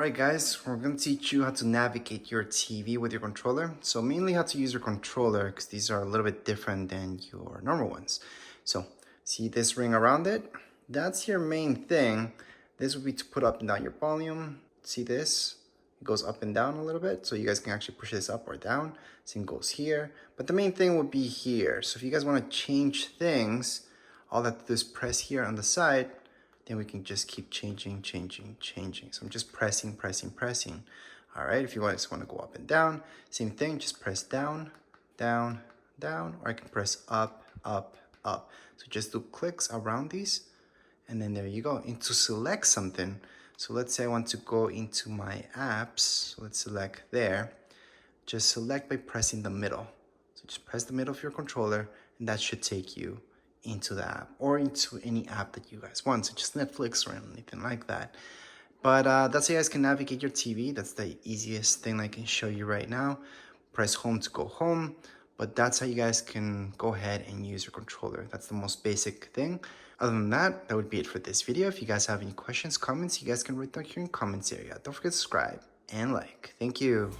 Alright guys, we're going to teach you how to navigate your TV with your controller. So mainly how to use your controller because these are a little bit different than your normal ones. So see this ring around it? That's your main thing. This would be to put up and down your volume. See this? It goes up and down a little bit, so you guys can actually push this up or down. Same goes here. But the main thing would be here. So if you guys want to change things, all that to do is press here on the side. Then we can just keep changing. So I'm just pressing. All right, if you just want to go up and down, same thing, just press down, or I can press up. So just do clicks around these, and then there you go. And to select something, so let's say I want to go into my apps, so let's select there. Just select by pressing the middle. So just press the middle of your controller, and that should take you into the app or into any app that you guys want, so just Netflix or anything like that. But that's how you guys can navigate your TV. That's the easiest thing I can show you right now. Press home to go home, but that's how you guys can go ahead and use your controller. That's the most basic thing. Other than that, that would be it for this video. If you guys have any questions, comments, you guys can write down here in the comments area. Don't forget to subscribe and like. Thank you.